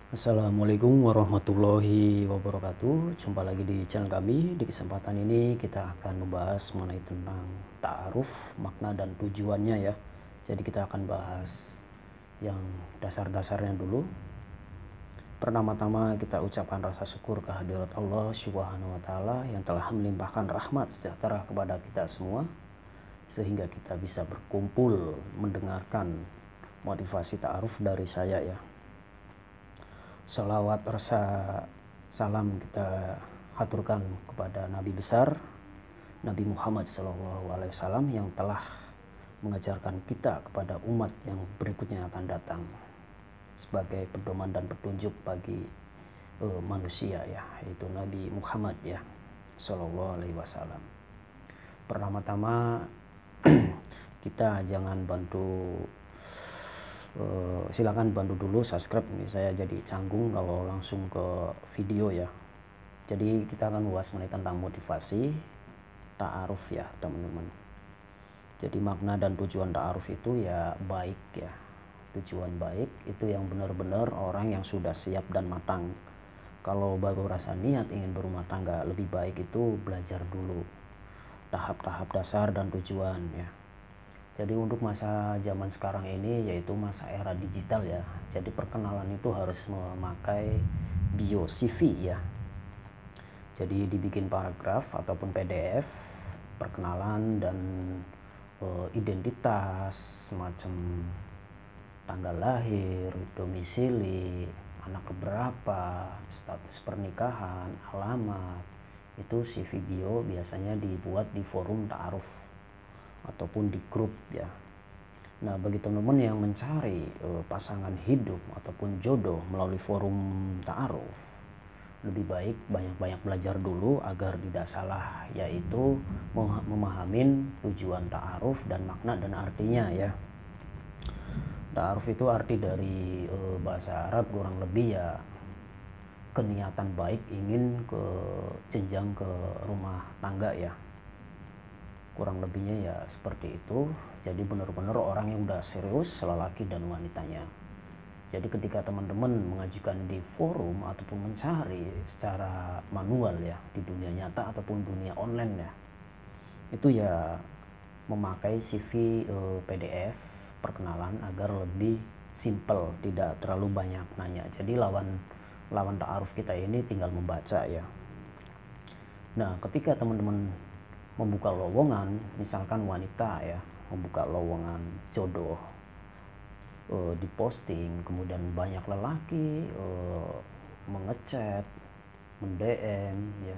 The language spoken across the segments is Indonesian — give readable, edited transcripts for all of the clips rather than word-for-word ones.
Assalamualaikum warahmatullahi wabarakatuh. Jumpa lagi di channel kami. Di kesempatan ini kita akan membahas mengenai tentang ta'aruf, makna dan tujuannya ya. Jadi kita akan bahas yang dasar-dasarnya dulu. Pertama-tama kita ucapkan rasa syukur kehadirat Allah Subhanahu wa taala yang telah melimpahkan rahmat sejahtera kepada kita semua sehingga kita bisa berkumpul mendengarkan motivasi ta'aruf dari saya ya. Salawat rasa salam kita haturkan kepada Nabi besar Nabi Muhammad SAW yang telah mengajarkan kita kepada umat yang berikutnya akan datang sebagai pedoman dan petunjuk bagi manusia ya, yaitu Nabi Muhammad ya SAW. Pertama-tama kita jangan silakan bantu dulu subscribe. Ini saya jadi canggung kalau langsung ke video ya. Jadi kita akan bahas mengenai tentang motivasi ta'aruf ya teman-teman. Jadi makna dan tujuan ta'aruf itu ya baik ya. Tujuan baik itu yang benar-benar orang yang sudah siap dan matang. Kalau baru rasa niat ingin berumah tangga, lebih baik itu belajar dulu tahap-tahap dasar dan tujuan ya. Jadi untuk masa zaman sekarang ini yaitu masa era digital ya. Jadi perkenalan itu harus memakai bio CV ya. Jadi dibikin paragraf ataupun PDF perkenalan dan identitas semacam tanggal lahir, domisili, anak keberapa, status pernikahan, alamat. Itu CV bio biasanya dibuat di forum ta'aruf ataupun di grup ya. Nah, bagi teman-teman yang mencari pasangan hidup ataupun jodoh melalui forum ta'aruf, lebih baik banyak-banyak belajar dulu agar tidak salah, yaitu memahamin tujuan ta'aruf dan makna dan artinya ya. Ta'aruf itu arti dari bahasa Arab kurang lebih ya keniatan baik ingin ke jenjang ke rumah tangga ya. Kurang lebihnya ya seperti itu. Jadi benar-benar orang yang udah serius, lelaki dan wanitanya. Jadi ketika teman-teman mengajukan di forum ataupun mencari secara manual ya di dunia nyata ataupun dunia online ya, itu ya memakai CV PDF perkenalan agar lebih simple, tidak terlalu banyak nanya. Jadi lawan ta'aruf kita ini tinggal membaca ya. Nah, ketika teman-teman membuka lowongan, misalkan wanita ya, membuka lowongan jodoh, diposting, kemudian banyak lelaki mengechat, mend-DM ya,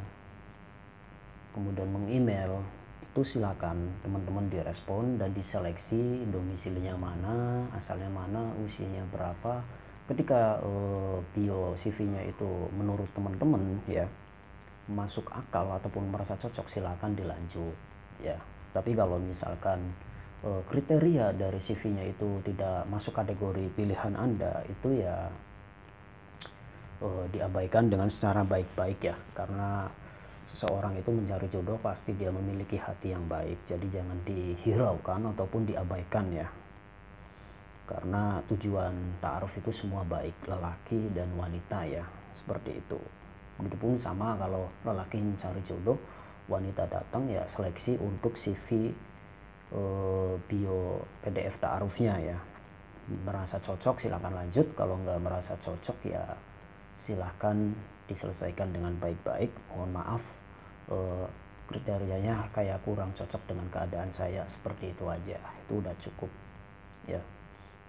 kemudian meng-email, itu silakan teman-teman direspon dan diseleksi domisilinya mana, asalnya mana, usianya berapa. Ketika bio CV-nya itu menurut teman-teman ya masuk akal ataupun merasa cocok, silakan dilanjut ya. Tapi kalau misalkan kriteria dari CV-nya itu tidak masuk kategori pilihan Anda, itu ya diabaikan dengan secara baik-baik ya, karena seseorang itu mencari jodoh pasti dia memiliki hati yang baik. Jadi jangan dihiraukan ataupun diabaikan ya, karena tujuan ta'aruf itu semua baik, lelaki dan wanita ya, seperti itu. Begitupun sama kalau lelaki mencari jodoh, wanita datang ya seleksi untuk CV bio PDF ta'arufnya ya. Merasa cocok silakan lanjut, kalau nggak merasa cocok ya silakan diselesaikan dengan baik-baik. Mohon maaf kriterianya kayak kurang cocok dengan keadaan saya, seperti itu aja, itu udah cukup ya.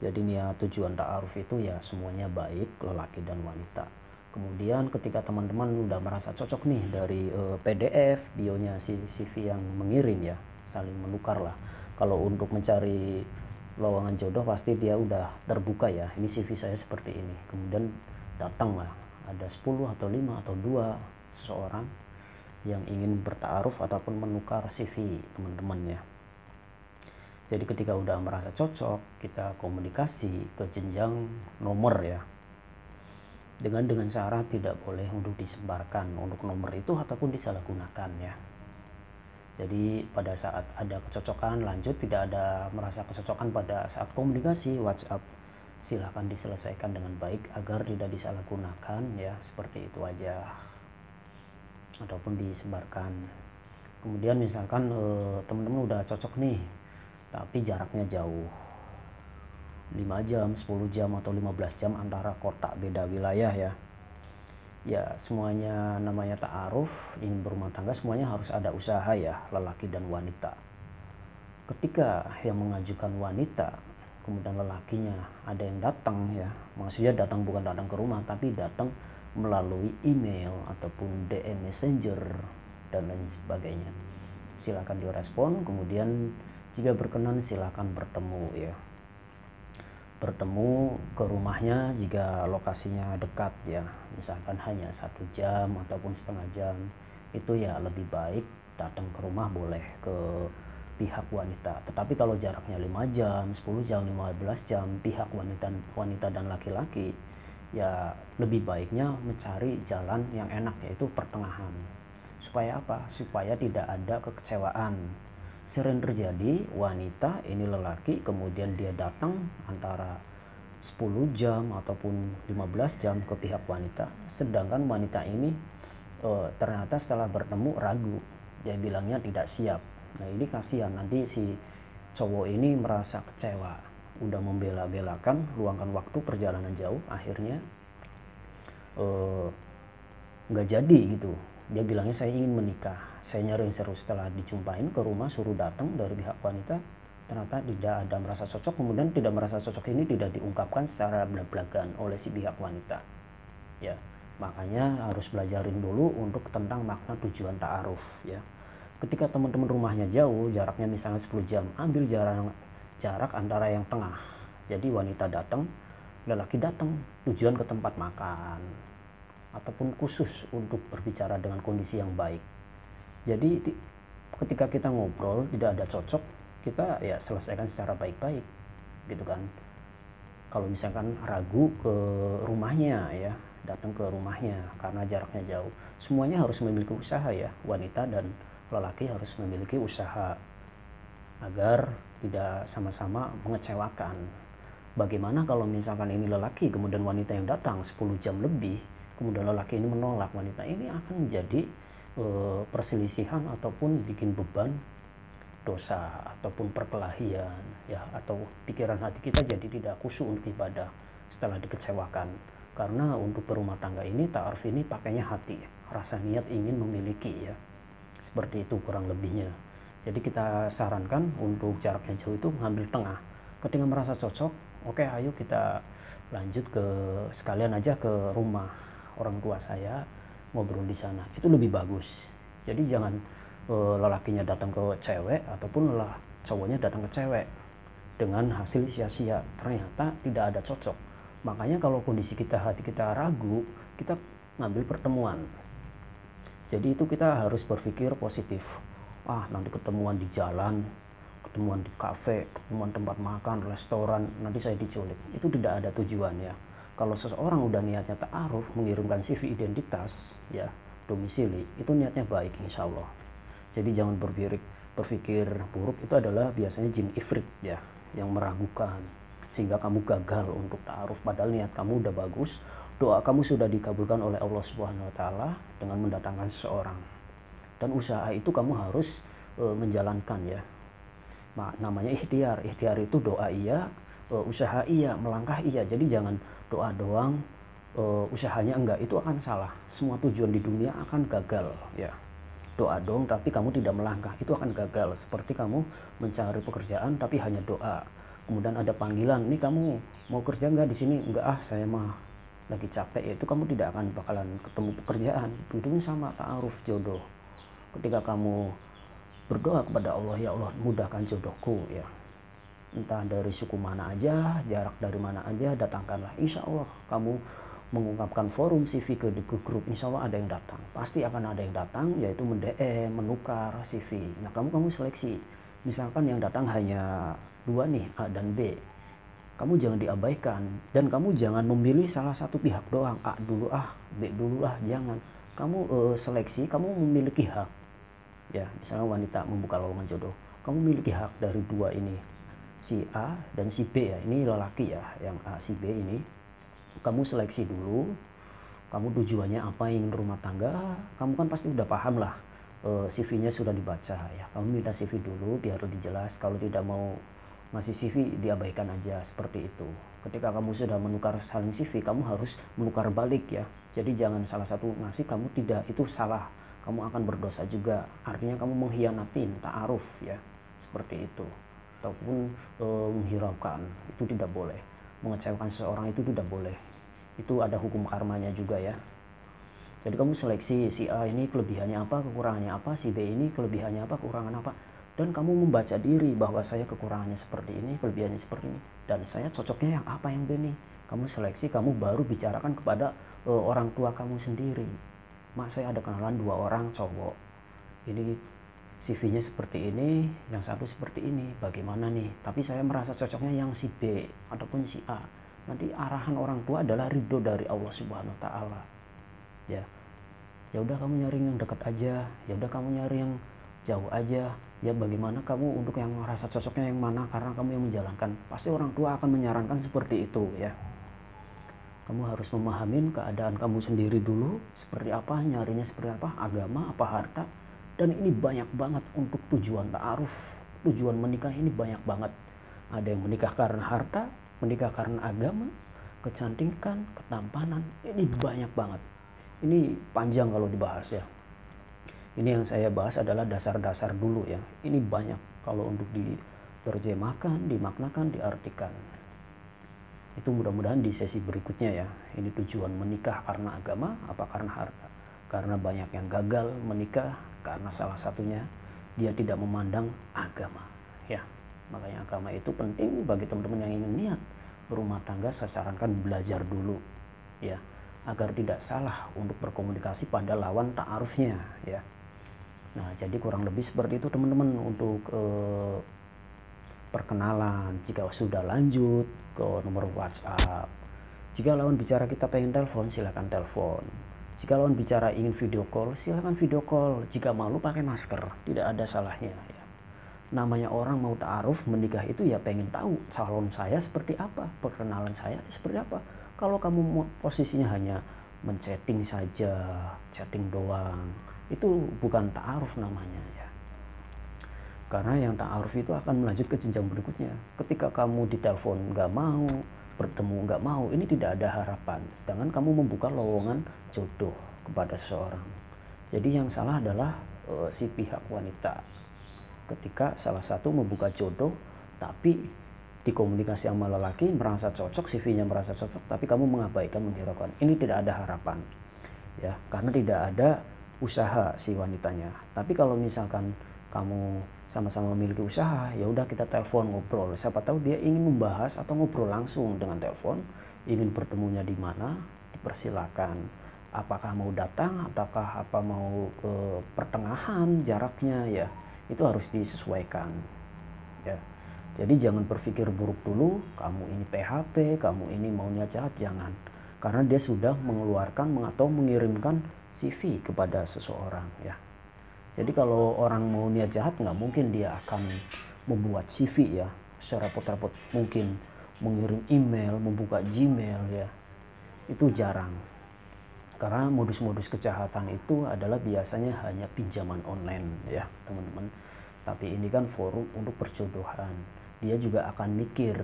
Jadi niat tujuan ta'aruf itu ya semuanya baik, lelaki dan wanita. Kemudian ketika teman-teman udah merasa cocok nih dari PDF bionya si CV yang mengirim ya, saling menukar lah. Kalau untuk mencari lowongan jodoh pasti dia udah terbuka ya, ini CV saya seperti ini. Kemudian datang lah ada 10 atau 5 atau 2 seseorang yang ingin berta'aruf ataupun menukar CV teman-teman ya. Jadi ketika udah merasa cocok, kita komunikasi ke jenjang nomor ya. Dengan syarat tidak boleh untuk disebarkan untuk nomor itu ataupun disalahgunakan ya. Jadi pada saat ada kecocokan lanjut, tidak ada merasa kecocokan pada saat komunikasi WhatsApp, silakan diselesaikan dengan baik agar tidak disalahgunakan ya, seperti itu aja, ataupun disebarkan. Kemudian misalkan teman-teman udah cocok nih tapi jaraknya jauh, 5 jam, 10 jam atau 15 jam antara kota beda wilayah ya. Ya semuanya namanya ta'aruf, ingin berumah tangga semuanya harus ada usaha ya, lelaki dan wanita. Ketika yang mengajukan wanita, kemudian lelakinya ada yang datang ya, maksudnya datang bukan datang ke rumah tapi datang melalui email ataupun DM Messenger dan lain sebagainya, silakan direspon. Kemudian jika berkenan silakan bertemu ya, bertemu ke rumahnya jika lokasinya dekat ya, misalkan hanya 1 jam ataupun setengah jam, itu ya lebih baik datang ke rumah boleh ke pihak wanita. Tetapi kalau jaraknya 5 jam, 10 jam, 15 jam, pihak wanita dan laki-laki ya lebih baiknya mencari jalan yang enak, yaitu pertengahan. Supaya apa? Supaya tidak ada kekecewaan. Sering terjadi wanita ini lelaki kemudian dia datang antara 10 jam ataupun 15 jam ke pihak wanita, sedangkan wanita ini ternyata setelah bertemu ragu, dia bilangnya tidak siap. Nah ini kasihan, nanti si cowok ini merasa kecewa, udah membela-belakan luangkan waktu perjalanan jauh, akhirnya nggak jadi gitu. Dia bilangnya saya ingin menikah, saya nyari yang seru. Setelah dijumpain ke rumah suruh datang dari pihak wanita, ternyata tidak ada merasa cocok. Kemudian tidak merasa cocok ini tidak diungkapkan secara belak-belakan oleh si pihak wanita ya. Makanya harus belajarin dulu untuk tentang makna tujuan ta'aruf ya. Ketika teman-teman rumahnya jauh, jaraknya misalnya 10 jam, ambil jarak antara yang tengah. Jadi wanita datang, lelaki datang, tujuan ke tempat makan ataupun khusus untuk berbicara dengan kondisi yang baik. Jadi ketika kita ngobrol tidak ada cocok, kita ya selesaikan secara baik-baik gitu kan. Kalau misalkan ragu ke rumahnya ya, datang ke rumahnya karena jaraknya jauh. Semuanya harus memiliki usaha ya, wanita dan lelaki harus memiliki usaha agar tidak sama-sama mengecewakan. Bagaimana kalau misalkan ini lelaki kemudian wanita yang datang 10 jam lebih, kemudian lelaki ini menolak wanita, ini akan menjadi perselisihan ataupun bikin beban dosa ataupun perkelahian ya, atau pikiran hati kita jadi tidak khusyuk untuk ibadah setelah dikecewakan. Karena untuk berumah tangga ini, ta'aruf ini pakainya hati, rasa niat ingin memiliki ya, seperti itu kurang lebihnya. Jadi kita sarankan untuk jaraknya jauh itu ngambil tengah. Ketika merasa cocok, oke ayo kita lanjut ke sekalian aja ke rumah orang tua saya, ngobrol di sana, itu lebih bagus. Jadi jangan lelakinya datang ke cewek ataupun cowoknya datang ke cewek dengan hasil sia-sia, ternyata tidak ada cocok. Makanya kalau kondisi kita, hati kita ragu, kita ngambil pertemuan. Jadi itu kita harus berpikir positif. Nanti ketemuan di jalan, ketemuan di kafe, ketemuan tempat makan, restoran, nanti saya diculik. Itu tidak ada tujuan ya. Kalau seseorang udah niatnya ta'aruf, mengirimkan CV identitas ya, domisili, itu niatnya baik insya Allah. Jadi jangan berpikir buruk, itu adalah biasanya jin ifrit ya, yang meragukan sehingga kamu gagal untuk ta'aruf, padahal niat kamu udah bagus, doa kamu sudah dikabulkan oleh Allah Subhanahu wa taala dengan mendatangkan seseorang. Dan usaha itu kamu harus menjalankan ya. Namanya ikhtiar. Ikhtiar itu doa iya, usaha iya, melangkah iya. Jadi jangan doa doang, usahanya enggak, itu akan salah. Semua tujuan di dunia akan gagal ya. Doa dong tapi kamu tidak melangkah, itu akan gagal. Seperti kamu mencari pekerjaan tapi hanya doa. Kemudian ada panggilan, nih kamu mau kerja enggak di sini? Enggak saya mah lagi capek. Ya, itu kamu tidak akan bakalan ketemu pekerjaan. Itu sama ta'aruf jodoh. Ketika kamu berdoa kepada Allah, ya Allah mudahkan jodohku ya, entah dari suku mana aja, jarak dari mana aja, datangkanlah. Insya Allah kamu mengungkapkan forum CV ke grup, insya Allah ada yang datang, pasti akan ada yang datang, yaitu mendm, menukar CV. Nah kamu seleksi, misalkan yang datang hanya 2 nih, A dan B, kamu jangan diabaikan, dan kamu jangan memilih salah satu pihak doang, A dulu B dulu jangan. Kamu seleksi, kamu memiliki hak ya, misalnya wanita membuka lowongan jodoh, kamu memiliki hak dari 2 ini, si A dan si B ya, ini lelaki ya, yang A si B ini kamu seleksi dulu, kamu tujuannya apa, ingin rumah tangga, kamu kan pasti udah paham lah, CV-nya sudah dibaca ya, kamu minta CV dulu biar lebih jelas. Kalau tidak mau ngasih CV, diabaikan aja, seperti itu. Ketika kamu sudah menukar saling CV, kamu harus menukar balik ya, jadi jangan salah satu ngasih kamu tidak, itu salah, kamu akan berdosa juga, artinya kamu mengkhianatin ta'aruf ya, seperti itu. Ataupun menghiraukan, itu tidak boleh, mengecewakan seseorang itu tidak boleh, itu ada hukum karmanya juga ya. Jadi kamu seleksi si A ini kelebihannya apa, kekurangannya apa, si B ini kelebihannya apa, kekurangan apa, dan kamu membaca diri bahwa saya kekurangannya seperti ini, kelebihannya seperti ini, dan saya cocoknya yang apa, yang B nih. Kamu seleksi, kamu baru bicarakan kepada orang tua kamu sendiri. Mak, saya ada kenalan 2 orang cowok, ini CV-nya seperti ini, yang satu seperti ini, bagaimana nih? Tapi saya merasa cocoknya yang si B ataupun si A. Nanti arahan orang tua adalah ridho dari Allah Subhanahu wa Ta'ala. Ya, ya udah kamu nyari yang dekat aja, ya udah kamu nyari yang jauh aja. Ya bagaimana kamu untuk yang merasa cocoknya yang mana, karena kamu yang menjalankan. Pasti orang tua akan menyarankan seperti itu ya. Kamu harus memahamin keadaan kamu sendiri dulu, seperti apa, nyarinya seperti apa, agama, apa harta. Dan ini banyak banget untuk tujuan ta'aruf, tujuan menikah ini banyak banget. Ada yang menikah karena harta, menikah karena agama, kecantikan, ketampanan, ini banyak banget. Ini panjang kalau dibahas ya. Ini yang saya bahas adalah dasar-dasar dulu ya. Ini banyak kalau untuk diterjemahkan, dimaknakan, diartikan. Itu mudah-mudahan di sesi berikutnya ya. Ini tujuan menikah karena agama, apa karena harta. Karena banyak yang gagal menikah karena salah satunya dia tidak memandang agama ya. Makanya agama itu penting bagi teman-teman yang ingin niat berumah tangga. Saya sarankan belajar dulu ya, agar tidak salah untuk berkomunikasi pada lawan ta'arufnya ya. Nah, jadi kurang lebih seperti itu teman-teman untuk perkenalan. Jika sudah lanjut ke nomor WhatsApp, jika lawan bicara kita pengen telepon, silakan telepon. Jika lawan bicara ingin video call, silakan video call. Jika malu pakai masker, tidak ada salahnya ya. Namanya orang mau ta'aruf menikah itu ya pengen tahu calon saya seperti apa, perkenalan saya seperti apa. Kalau kamu posisinya hanya menchatting saja, chatting doang, itu bukan ta'aruf namanya ya. Karena yang ta'aruf itu akan melanjut ke jenjang berikutnya. Ketika kamu ditelepon nggak mau, bertemu nggak mau, ini tidak ada harapan. Sedangkan kamu membuka lowongan jodoh kepada seseorang. Jadi yang salah adalah si pihak wanita. Ketika salah satu membuka jodoh, tapi dikomunikasi sama lelaki merasa cocok, CV-nya merasa cocok, tapi kamu mengabaikan, menghiraukan. Ini tidak ada harapan, ya, karena tidak ada usaha si wanitanya. Tapi kalau misalkan kamu sama-sama memiliki usaha, ya udah kita telepon ngobrol. Siapa tahu dia ingin membahas atau ngobrol langsung dengan telepon, ingin bertemunya di mana, dipersilakan. Apakah mau datang, ataukah apa mau ke pertengahan jaraknya ya, itu harus disesuaikan. Ya, jadi jangan berpikir buruk dulu. Kamu ini PHP, kamu ini maunya jahat, jangan. Karena dia sudah mengeluarkan atau mengirimkan CV kepada seseorang ya. Jadi kalau orang mau niat jahat, nggak mungkin dia akan membuat CV ya secara repot-repot. Mungkin mengirim email, membuka Gmail ya, itu jarang. Karena modus-modus kejahatan itu adalah biasanya hanya pinjaman online ya teman-teman. Tapi ini kan forum untuk perjodohan. Dia juga akan mikir,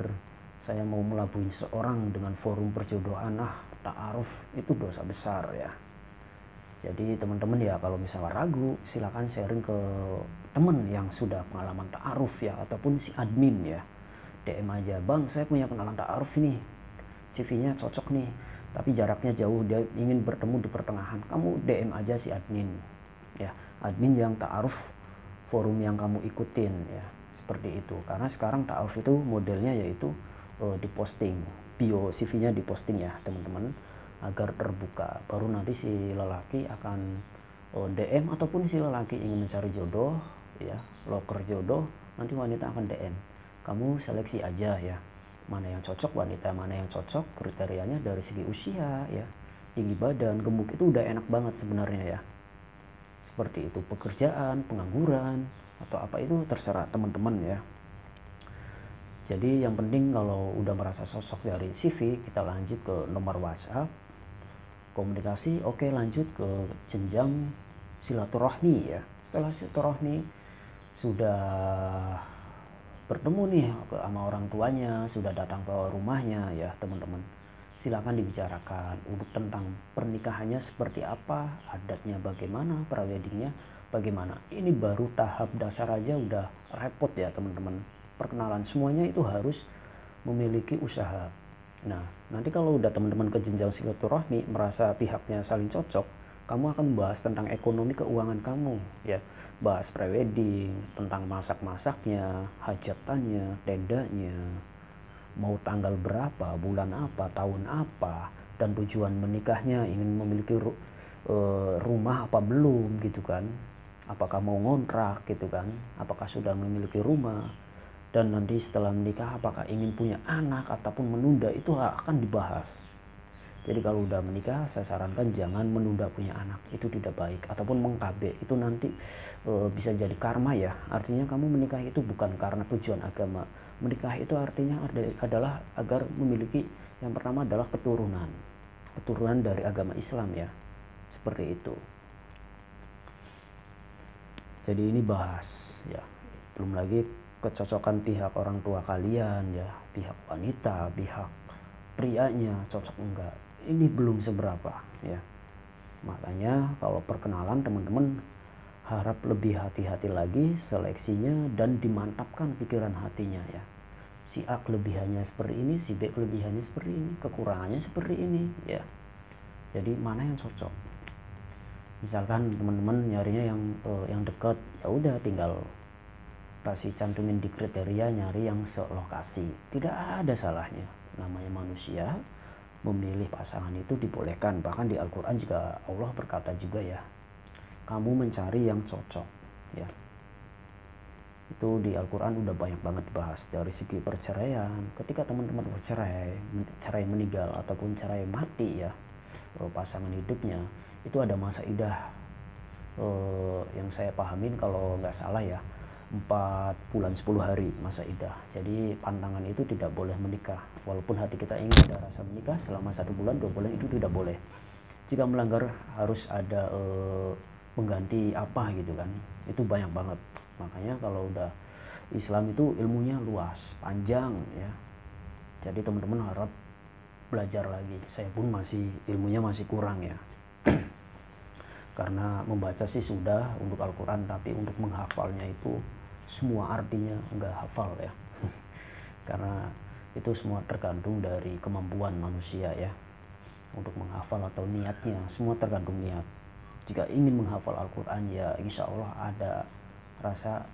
saya mau melabuhi seorang dengan forum perjodohan, ta'aruf itu dosa besar ya. Jadi teman-teman ya kalau misalnya ragu, silakan sharing ke teman yang sudah pengalaman ta'aruf ya, ataupun si admin ya. DM aja, bang saya punya kenalan ta'aruf ini, CV-nya cocok nih, tapi jaraknya jauh, dia ingin bertemu di pertengahan. Kamu DM aja si admin ya, admin yang ta'aruf forum yang kamu ikutin ya, seperti itu. Karena sekarang ta'aruf itu modelnya yaitu diposting, bio CV-nya diposting ya teman-teman, agar terbuka. Baru nanti si lelaki akan DM, ataupun si lelaki ingin mencari jodoh ya, loker jodoh, nanti wanita akan DM. Kamu seleksi aja ya, mana yang cocok, wanita mana yang cocok, kriterianya dari segi usia ya, tinggi badan, gemuk, itu udah enak banget sebenarnya ya. Seperti itu, pekerjaan, pengangguran, atau apa itu terserah teman-teman ya. Jadi yang penting kalau udah merasa sosok dari CV, kita lanjut ke nomor WhatsApp, komunikasi, oke, lanjut ke jenjang silaturahmi ya. Setelah silaturahmi sudah bertemu nih sama orang tuanya, sudah datang ke rumahnya ya teman-teman, silakan dibicarakan untuk tentang pernikahannya seperti apa, adatnya bagaimana, praweddingnya bagaimana. Ini baru tahap dasar aja udah repot ya teman-teman. Perkenalan semuanya itu harus memiliki usaha. Nah, nanti kalau udah teman-teman ke jenjang silaturahmi, merasa pihaknya saling cocok, kamu akan bahas tentang ekonomi keuangan kamu ya, bahas prewedding, tentang masak-masaknya, hajatannya, tendanya, mau tanggal berapa, bulan apa, tahun apa, dan tujuan menikahnya, ingin memiliki rumah apa belum gitu kan, apakah mau ngontrak gitu kan, apakah sudah memiliki rumah, dan nanti setelah menikah apakah ingin punya anak ataupun menunda, itu akan dibahas. Jadi kalau udah menikah, saya sarankan jangan menunda punya anak, itu tidak baik, ataupun mengKB, itu nanti bisa jadi karma ya. Artinya kamu menikah itu bukan karena tujuan agama. Menikah itu artinya adalah agar memiliki, yang pertama adalah keturunan dari agama Islam ya, seperti itu. Jadi ini bahas ya, belum lagi kecocokan pihak orang tua kalian ya, pihak wanita, pihak prianya cocok enggak, ini belum seberapa ya. Makanya kalau perkenalan teman-teman harap lebih hati-hati lagi seleksinya dan dimantapkan pikiran hatinya ya. Si A kelebihannya seperti ini, si B kelebihannya seperti ini, kekurangannya seperti ini ya. Jadi mana yang cocok? Misalkan teman-teman nyarinya yang dekat, ya udah tinggal kasih cantumin di kriteria, nyari yang selokasi. Tidak ada salahnya. Namanya manusia, memilih pasangan itu dibolehkan. Bahkan di Al-Quran juga Allah berkata juga ya, kamu mencari yang cocok ya. Itu di Al-Quran udah banyak banget dibahas. Dari segi perceraian, ketika teman-teman bercerai, cerai meninggal ataupun cerai mati ya, pasangan hidupnya itu ada masa idah, yang saya pahamin kalau nggak salah ya, 4 bulan 10 hari masa idah. Jadi pantangan itu tidak boleh menikah, walaupun hati kita ingin ada rasa menikah selama 1 bulan 2 bulan, itu tidak boleh. Jika melanggar harus ada mengganti apa gitu kan, itu banyak banget. Makanya kalau udah Islam itu ilmunya luas, panjang ya. Jadi teman-teman harap belajar lagi. Saya pun ilmunya masih kurang ya. Karena membaca sih sudah untuk Al-Quran, tapi untuk menghafalnya itu semua artinya enggak hafal ya. Karena itu semua tergantung dari kemampuan manusia ya untuk menghafal atau niatnya, semua tergantung niat. Jika ingin menghafal Al-Quran ya insya Allah ada rasa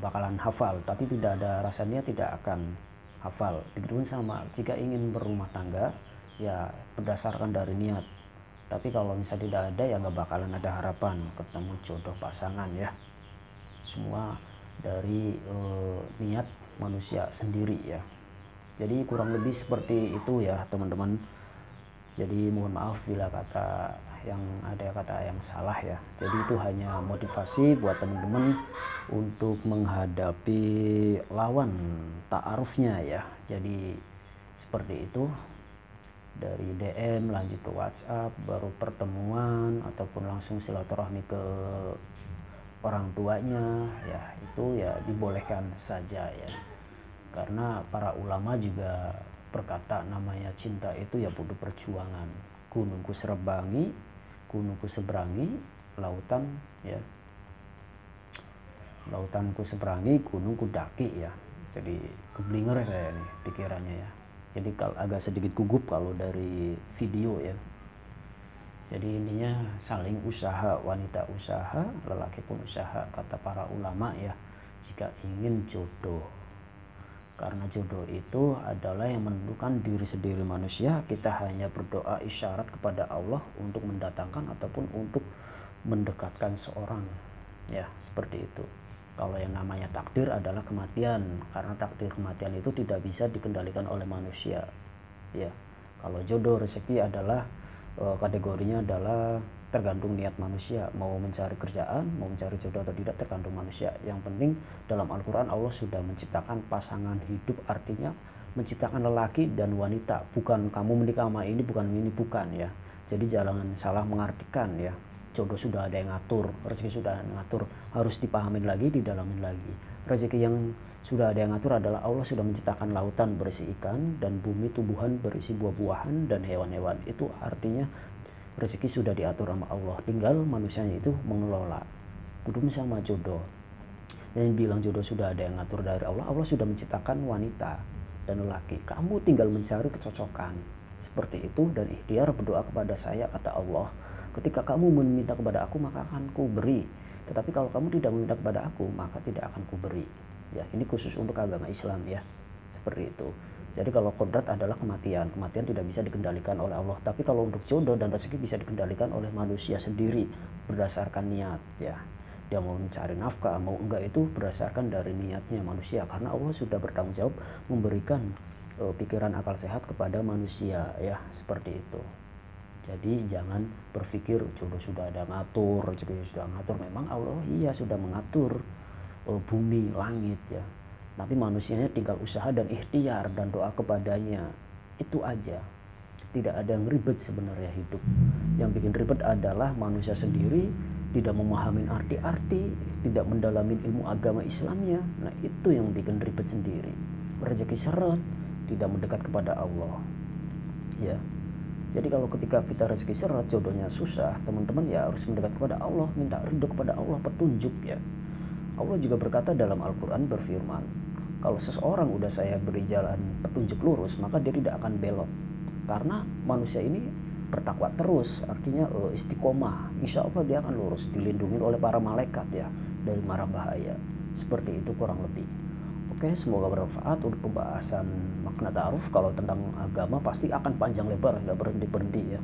bakalan hafal, tapi tidak ada rasa niat tidak akan hafal. Begitu sama jika ingin berumah tangga ya berdasarkan dari niat, tapi kalau misalnya tidak ada ya nggak bakalan ada harapan ketemu jodoh pasangan ya. Semua dari niat manusia sendiri ya. Jadi kurang lebih seperti itu ya teman-teman. Jadi mohon maaf bila ada kata yang salah ya. Jadi itu hanya motivasi buat teman-teman untuk menghadapi lawan ta'arufnya ya. Jadi seperti itu, dari DM lanjut ke WhatsApp, baru pertemuan ataupun langsung silaturahmi ke orang tuanya ya, itu ya dibolehkan saja ya. Karena para ulama juga berkata namanya cinta itu ya butuh perjuangan. Gunungku serebangi, gunungku seberangi, lautan ya, lautanku seberangi, gunungku daki ya. Jadi keblinger saya nih pikirannya ya. Jadi kalau agak sedikit gugup kalau dari video ya. Jadi intinya saling usaha, wanita usaha, lelaki pun usaha, kata para ulama ya, jika ingin jodoh. Karena jodoh itu adalah yang menentukan diri sendiri manusia. Kita hanya berdoa isyarat kepada Allah untuk mendatangkan ataupun untuk mendekatkan seorang ya, seperti itu. Kalau yang namanya takdir adalah kematian, karena takdir kematian itu tidak bisa dikendalikan oleh manusia ya. Kalau jodoh rezeki adalah kategorinya adalah tergantung niat manusia, mau mencari kerjaan, mau mencari jodoh atau tidak tergantung manusia. Yang penting dalam Al-Quran Allah sudah menciptakan pasangan hidup, artinya menciptakan lelaki dan wanita, bukan kamu menikah sama ini, bukan ya. Jadi jangan salah mengartikan ya, jodoh sudah ada yang ngatur, rezeki sudah ada yang ngatur, harus dipahamin lagi, didalamin lagi. Rezeki yang sudah ada yang ngatur adalah Allah sudah menciptakan lautan berisi ikan dan bumi tumbuhan berisi buah-buahan dan hewan-hewan. Itu artinya rezeki sudah diatur sama Allah, tinggal manusianya itu mengelola. Belum sama jodoh, yang bilang jodoh sudah ada yang ngatur dari Allah. Allah sudah menciptakan wanita dan lelaki, kamu tinggal mencari kecocokan seperti itu dan ikhtiar berdoa kepada saya, kata Allah. Ketika kamu meminta kepada aku maka akan ku beri, tetapi kalau kamu tidak meminta kepada aku maka tidak akan ku beri. Ya, ini khusus untuk agama Islam ya, seperti itu. Jadi kalau kodrat adalah kematian, kematian tidak bisa dikendalikan oleh Allah. Tapi kalau untuk jodoh dan rezeki bisa dikendalikan oleh manusia sendiri berdasarkan niat ya. Dia mau mencari nafkah, mau enggak, itu berdasarkan dari niatnya manusia. Karena Allah sudah bertanggung jawab memberikan pikiran akal sehat kepada manusia ya, seperti itu. Jadi jangan berpikir jodoh sudah ada ngatur, rezeki sudah ngatur. Memang Allah iya sudah mengatur bumi, langit ya. Tapi manusianya tinggal usaha dan ikhtiar dan doa kepadanya. Itu aja. Tidak ada yang ribet sebenarnya hidup. Yang bikin ribet adalah manusia sendiri tidak memahami arti-arti, tidak mendalami ilmu agama Islamnya. Nah, itu yang bikin ribet sendiri. Rezeki seret, tidak mendekat kepada Allah. Ya. Jadi kalau ketika kita rezeki seret, jodohnya susah, teman-teman ya harus mendekat kepada Allah, minta ridho kepada Allah, petunjuk ya. Allah juga berkata dalam Al-Quran, berfirman, kalau seseorang udah saya beri jalan petunjuk lurus, maka dia tidak akan belok. Karena manusia ini bertakwa terus, artinya istiqomah, insya Allah dia akan lurus, dilindungi oleh para malaikat ya, dari mara bahaya. Seperti itu kurang lebih. Oke, semoga bermanfaat untuk pembahasan makna ta'aruf. Kalau tentang agama pasti akan panjang lebar, nggak berhenti-berhenti ya.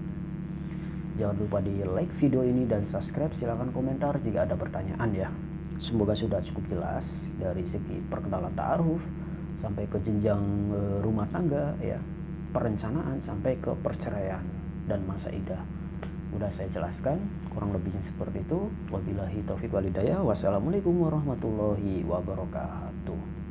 Jangan lupa di like video ini dan subscribe, silahkan komentar jika ada pertanyaan ya. Semoga sudah cukup jelas dari segi perkenalan ta'aruf sampai ke jenjang rumah tangga ya, perencanaan sampai ke perceraian dan masa idah. Udah saya jelaskan kurang lebihnya seperti itu. Wabillahi taufiq wal hidayah. Wassalamualaikum warahmatullahi wabarakatuh.